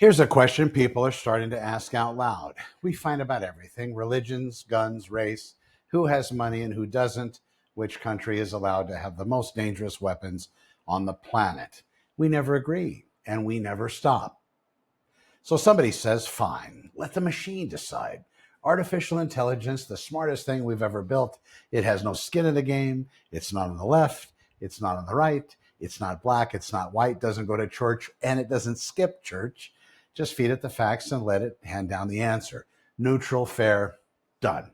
Here's a question people are starting to ask out loud. We find about everything: religions, guns, race, who has money and who doesn't, which country is allowed to have the most dangerous weapons on the planet. We never agree and we never stop. So somebody says, fine, let the machine decide. Artificial intelligence, the smartest thing we've ever built. It has no skin in the game. It's not on the left. It's not on the right. It's not black. It's not white. Doesn't go to church. And it doesn't skip church. Just feed it the facts and let it hand down the answer. Neutral, fair, done.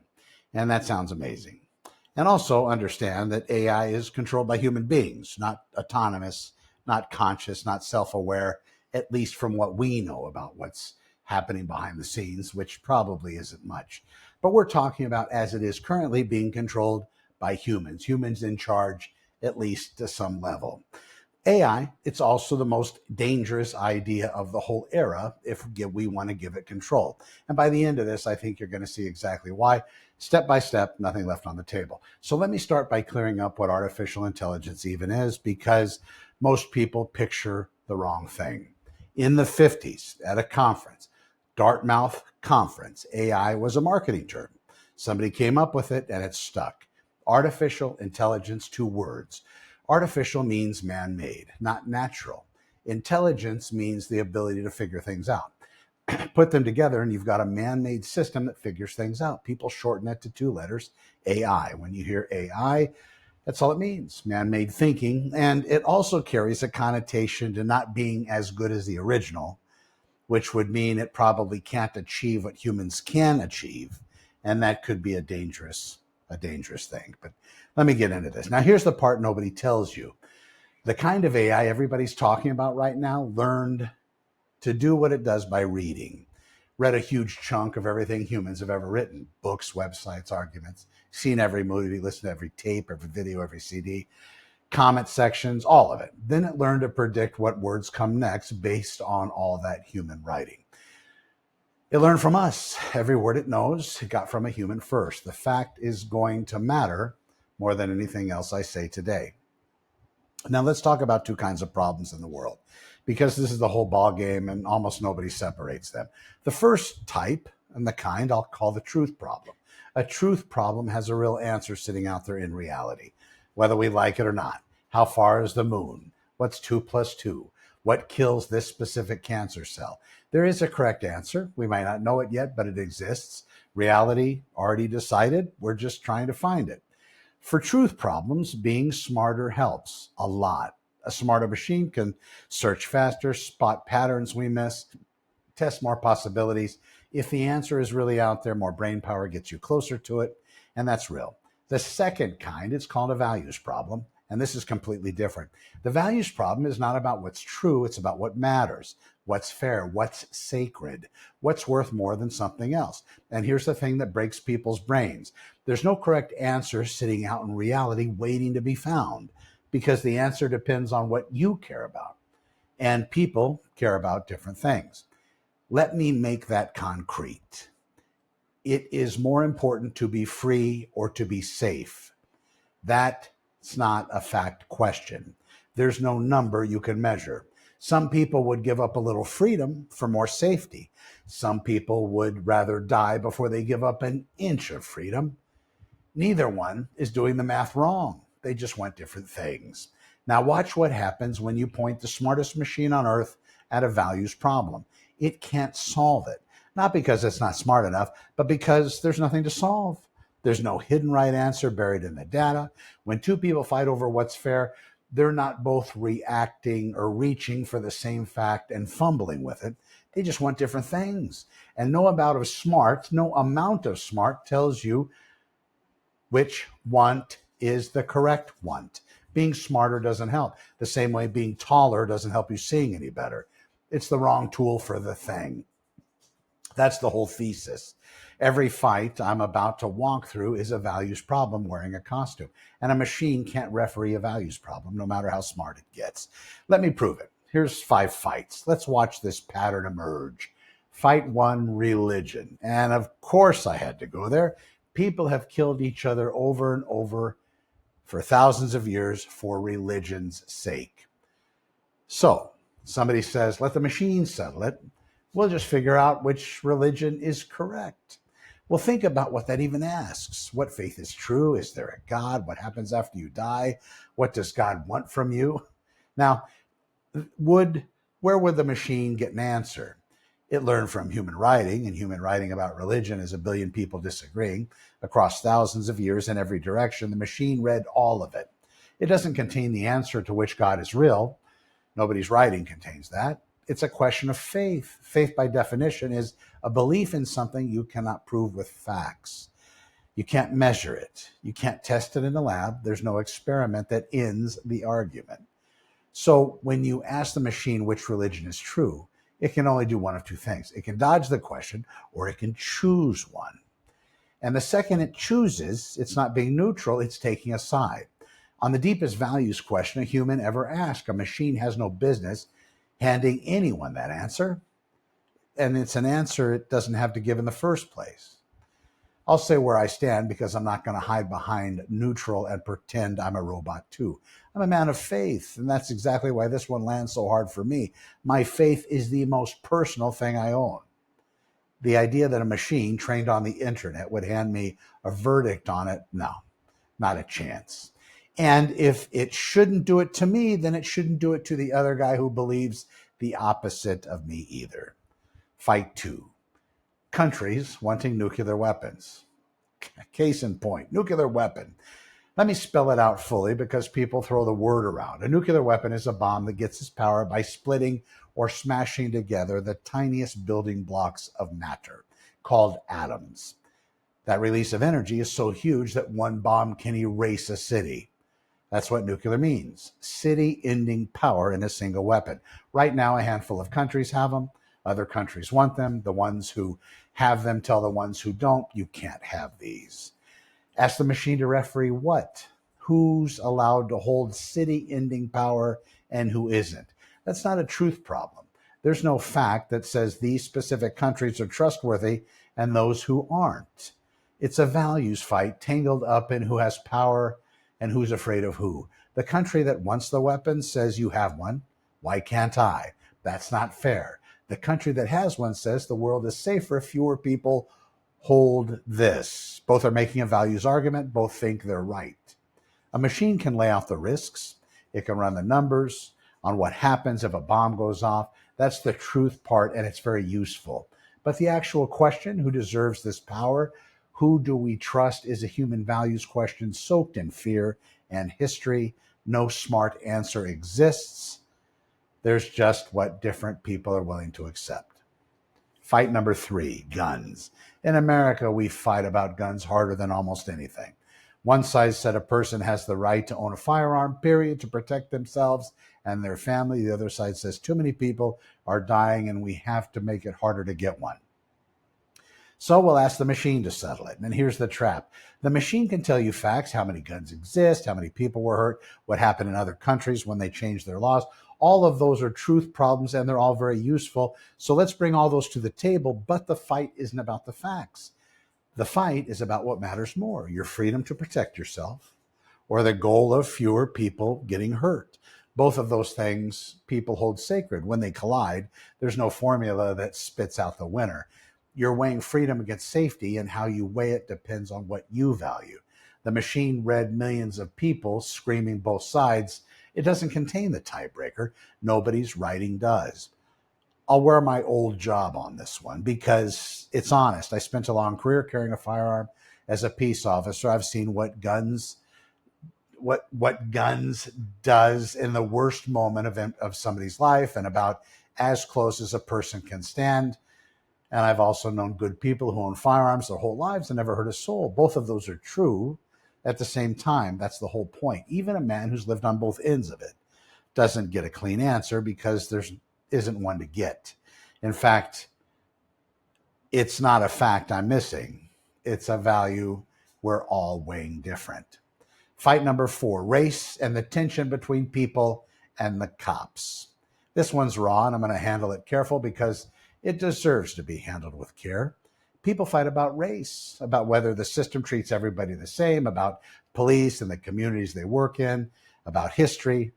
And that sounds amazing. And also understand that AI is controlled by human beings, not autonomous, not conscious, not self aware, at least from what we know about what's happening behind the scenes, which probably isn't much. But we're talking about as it is currently being controlled by humans, humans in charge, at least to some level. AI, it's also the most dangerous idea of the whole era if we want to give it control. And by the end of this, I think you're going to see exactly why. Step by step, nothing left on the table. So let me start by clearing up what artificial intelligence even is, because most people picture the wrong thing. In the 50s, at a conference, Dartmouth Conference, AI was a marketing term. Somebody came up with it and it stuck. Artificial intelligence, two words. Artificial means man-made, not natural. Intelligence means the ability to figure things out. Put them together and you've got a man-made system that figures things out. People shorten it to two letters, AI. When you hear AI, that's all it means, man-made thinking. And it also carries a connotation to not being as good as the original, which would mean it probably can't achieve what humans can achieve. And that could be a dangerous thing. But let me get into this. Now, here's the part nobody tells you. The kind of AI everybody's talking about right now learned to do what it does by reading. Read a huge chunk of everything humans have ever written: books, websites, arguments, seen every movie, listened to every tape, every video, every CD, comment sections, all of it. Then it learned to predict what words come next based on all that human writing. It learned from us. Every word it knows, it got from a human first. The fact is going to matter more than anything else I say today. Now let's talk about two kinds of problems in the world, because this is the whole ball game and almost nobody separates them. The first type, and the kind I'll call the truth problem. A truth problem has a real answer sitting out there in reality, whether we like it or not. How far is the moon? What's 2 plus 2? What kills this specific cancer cell? There is a correct answer. We might not know it yet, but it exists. Reality already decided. We're just trying to find it. For truth problems, being smarter helps a lot. A smarter machine can search faster, spot patterns we miss, test more possibilities. If the answer is really out there, more brain power gets you closer to it, and that's real. The second kind is called a values problem, and this is completely different. The values problem is not about what's true, it's about what matters, what's fair, what's sacred, what's worth more than something else. And here's the thing that breaks people's brains. There's no correct answer sitting out in reality waiting to be found, because the answer depends on what you care about. And people care about different things. Let me make that concrete. It is more important to be free or to be safe. That's not a fact question. There's no number you can measure. Some people would give up a little freedom for more safety. Some people would rather die before they give up an inch of freedom. Neither one is doing the math wrong. They just want different things. Now watch what happens when you point the smartest machine on earth at a values problem. It can't solve it. Not because it's not smart enough, but because there's nothing to solve. There's no hidden right answer buried in the data. When two people fight over what's fair, they're not both reacting or reaching for the same fact and fumbling with it. They just want different things. And no amount of smart tells you which want is the correct want. Being smarter doesn't help. The same way being taller doesn't help you seeing any better. It's the wrong tool for the thing. That's the whole thesis. Every fight I'm about to walk through is a values problem wearing a costume. And a machine can't referee a values problem, no matter how smart it gets. Let me prove it. Here's 5 fights. Let's watch this pattern emerge. Fight 1, religion. And of course I had to go there. People have killed each other over and over for thousands of years for religion's sake. So somebody says, let the machine settle it. We'll just figure out which religion is correct. Well, think about what that even asks. What faith is true? Is there a God? What happens after you die? What does God want from you? Now, would where would the machine get an answer? It learned from human writing, and human writing about religion is a billion people disagreeing across thousands of years in every direction. The machine read all of it. It doesn't contain the answer to which God is real. Nobody's writing contains that. It's a question of faith. Faith, by definition, is a belief in something you cannot prove with facts. You can't measure it. You can't test it in a lab. There's no experiment that ends the argument. So when you ask the machine which religion is true, it can only do one of two things. It can dodge the question, or it can choose one. And the second it chooses, it's not being neutral, it's taking a side. On the deepest values question a human ever asked, a machine has no business handing anyone that answer. And it's an answer it doesn't have to give in the first place. I'll say where I stand because I'm not going to hide behind neutral and pretend I'm a robot too. I'm a man of faith, and that's exactly why this one lands so hard for me. My faith is the most personal thing I own. The idea that a machine trained on the internet would hand me a verdict on it, no, not a chance. And if it shouldn't do it to me, then it shouldn't do it to the other guy who believes the opposite of me either. Fight 2. Countries wanting nuclear weapons. Case in point, nuclear weapon. Let me spell it out fully because people throw the word around. A nuclear weapon is a bomb that gets its power by splitting or smashing together the tiniest building blocks of matter, called atoms. That release of energy is so huge that one bomb can erase a city. That's what nuclear means. City-ending power in a single weapon. Right now, a handful of countries have them. Other countries want them. The ones who have them tell the ones who don't, you can't have these. Ask the machine to referee what? Who's allowed to hold city-ending power and who isn't? That's not a truth problem. There's no fact that says these specific countries are trustworthy and those who aren't. It's a values fight tangled up in who has power and who's afraid of who. The country that wants the weapon says you have one. Why can't I? That's not fair. The country that has one says the world is safer if fewer people hold this. Both are making a values argument. Both think they're right. A machine can lay out the risks. It can run the numbers on what happens if a bomb goes off. That's the truth part, and it's very useful. But the actual question, who deserves this power, who do we trust, is a human values question soaked in fear and history. No smart answer exists. There's just what different people are willing to accept. Fight number 3, guns. In America, we fight about guns harder than almost anything. One side said a person has the right to own a firearm, period, to protect themselves and their family. The other side says too many people are dying and we have to make it harder to get one. So we'll ask the machine to settle it. And here's the trap. The machine can tell you facts, how many guns exist, how many people were hurt, what happened in other countries when they changed their laws. All of those are truth problems and they're all very useful. So let's bring all those to the table, but the fight isn't about the facts. The fight is about what matters more, your freedom to protect yourself or the goal of fewer people getting hurt. Both of those things people hold sacred. When they collide, there's no formula that spits out the winner. You're weighing freedom against safety, and how you weigh it depends on what you value. The machine read millions of people screaming both sides. It doesn't contain the tiebreaker. Nobody's writing does. I'll wear my old job on this one because it's honest. I spent a long career carrying a firearm as a peace officer. I've seen what guns does in the worst moment of somebody's life and about as close as a person can stand. And I've also known good people who own firearms their whole lives and never hurt a soul. Both of those are true at the same time. That's the whole point. Even a man who's lived on both ends of it doesn't get a clean answer because there isn't one to get. In fact, it's not a fact I'm missing. It's a value we're all weighing different. Fight number 4, race and the tension between people and the cops. This one's raw, and I'm going to handle it careful because it deserves to be handled with care. People fight about race, about whether the system treats everybody the same, about police and the communities they work in, about history.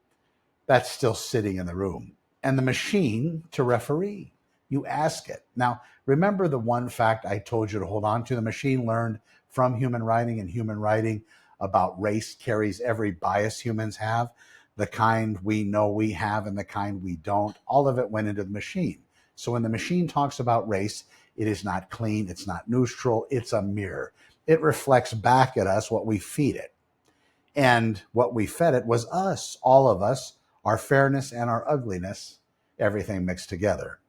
That's still sitting in the room. And the machine to referee. You ask it. Now, remember the one fact I told you to hold on to? The machine learned from human writing, and human writing about race carries every bias humans have, the kind we know we have and the kind we don't. All of it went into the machine. So when the machine talks about race, it is not clean, it's not neutral, it's a mirror. It reflects back at us what we feed it. And what we fed it was us, all of us, our fairness and our ugliness, everything mixed together.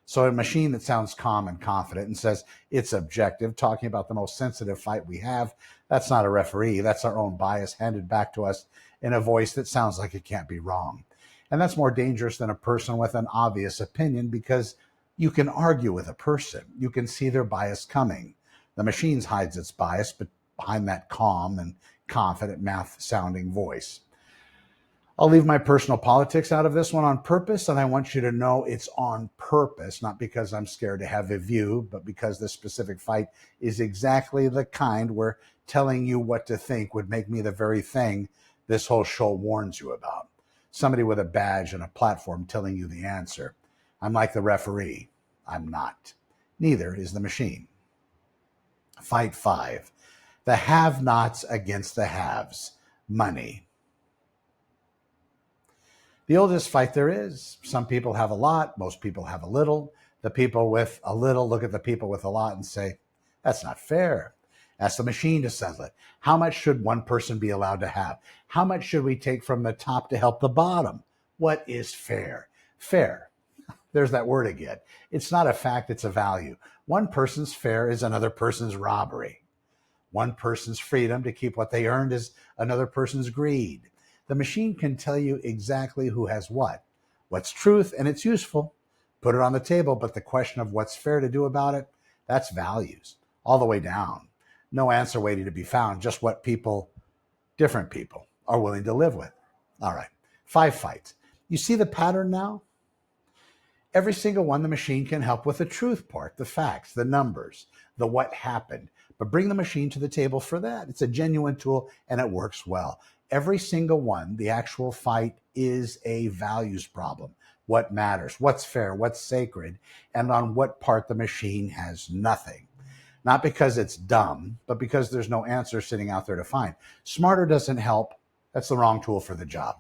So a machine that sounds calm and confident and says it's objective, talking about the most sensitive fight we have, that's not a referee. That's our own bias handed back to us in a voice that sounds like it can't be wrong. And that's more dangerous than a person with an obvious opinion, because you can argue with a person. You can see their bias coming. The machine hides its bias behind that calm and confident math sounding voice. I'll leave my personal politics out of this one on purpose, and I want you to know it's on purpose, not because I'm scared to have a view, but because this specific fight is exactly the kind where telling you what to think would make me the very thing this whole show warns you about. Somebody with a badge and a platform telling you the answer. I'm like the referee. I'm not. Neither is the machine. Fight 5. The have-nots against the haves. Money. The oldest fight there is. Some people have a lot, most people have a little. The people with a little look at the people with a lot and say, that's not fair. Ask the machine to settle it. How much should one person be allowed to have? How much should we take from the top to help the bottom? What is fair? Fair. There's that word again. It's not a fact, it's a value. One person's fair is another person's robbery. One person's freedom to keep what they earned is another person's greed. The machine can tell you exactly who has what. What's truth, and it's useful. Put it on the table, but the question of what's fair to do about it, that's values, all the way down. No answer waiting to be found, just what people, different people, are willing to live with. All right, 5 fights. You see the pattern now? Every single one, the machine can help with the truth part, the facts, the numbers, the what happened. But bring the machine to the table for that. It's a genuine tool and it works well. Every single one, the actual fight is a values problem. What matters, what's fair, what's sacred, and on what part the machine has nothing. Not because it's dumb, but because there's no answer sitting out there to find. Smarter doesn't help. That's the wrong tool for the job.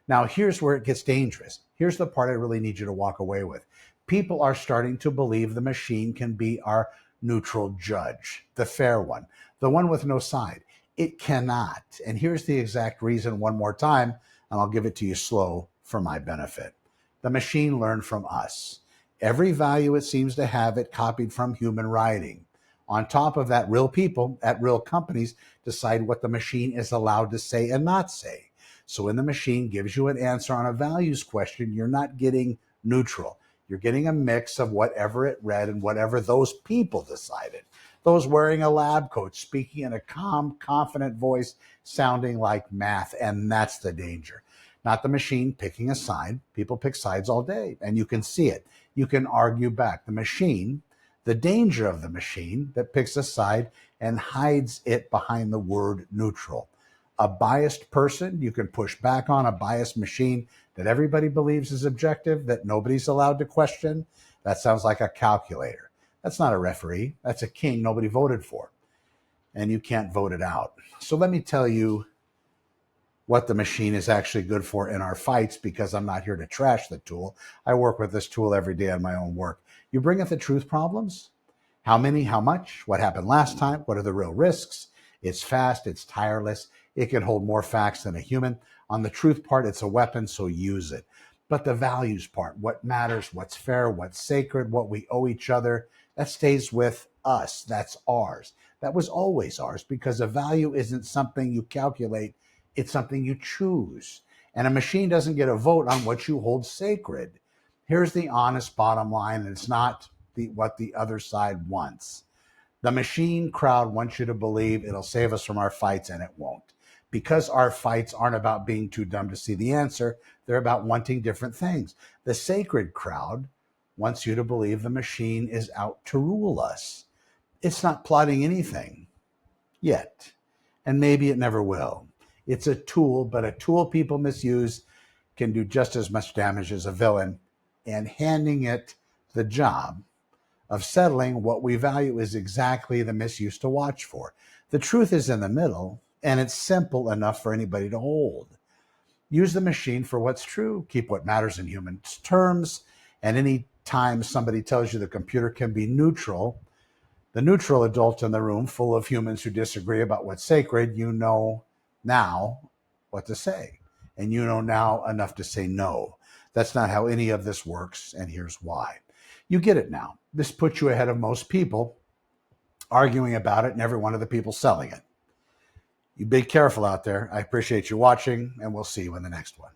Now, here's where it gets dangerous. Here's the part I really need you to walk away with. People are starting to believe the machine can be our neutral judge, the fair one, the one with no side. It cannot. And here's the exact reason one more time, and I'll give it to you slow for my benefit. The machine learned from us. Every value it seems to have, it copied from human writing. On top of that, real people at real companies decide what the machine is allowed to say and not say. So when the machine gives you an answer on a values question, you're not getting neutral. You're getting a mix of whatever it read and whatever those people decided. Those wearing a lab coat, speaking in a calm, confident voice, sounding like math, and that's the danger. Not the machine picking a side. People pick sides all day, and you can see it. You can argue back. The machine, the danger of the machine that picks a side and hides it behind the word neutral. A biased person you can push back on, a biased machine that everybody believes is objective, that nobody's allowed to question. That sounds like a calculator. That's not a referee. That's a king nobody voted for. And you can't vote it out. So let me tell you what the machine is actually good for in our fights, because I'm not here to trash the tool. I work with this tool every day on my own work. You bring up the truth problems. How many, how much, what happened last time, what are the real risks? It's fast, it's tireless. It can hold more facts than a human. On the truth part, it's a weapon, so use it. But the values part, what matters, what's fair, what's sacred, what we owe each other, that stays with us. That's ours. That was always ours, because a value isn't something you calculate. It's something you choose. And a machine doesn't get a vote on what you hold sacred. Here's the honest bottom line, and it's not what the other side wants. The machine crowd wants you to believe it'll save us from our fights, and it won't. Because our fights aren't about being too dumb to see the answer, they're about wanting different things. The sacred crowd wants you to believe the machine is out to rule us. It's not plotting anything yet, and maybe it never will. It's a tool, but a tool people misuse can do just as much damage as a villain, and handing it The job of settling what we value is exactly the misuse to watch for. The truth is in the middle, and it's simple enough for anybody to hold. Use the machine for what's true, keep what matters in human terms, and any time somebody tells you the computer can be neutral, the neutral adult in the room full of humans who disagree about what's sacred, you know now what to say. And you know now enough to say no. That's not how any of this works, and here's why. You get it now. This puts you ahead of most people arguing about it and every one of the people selling it. You be careful out there. I appreciate you watching, and we'll see you in the next one.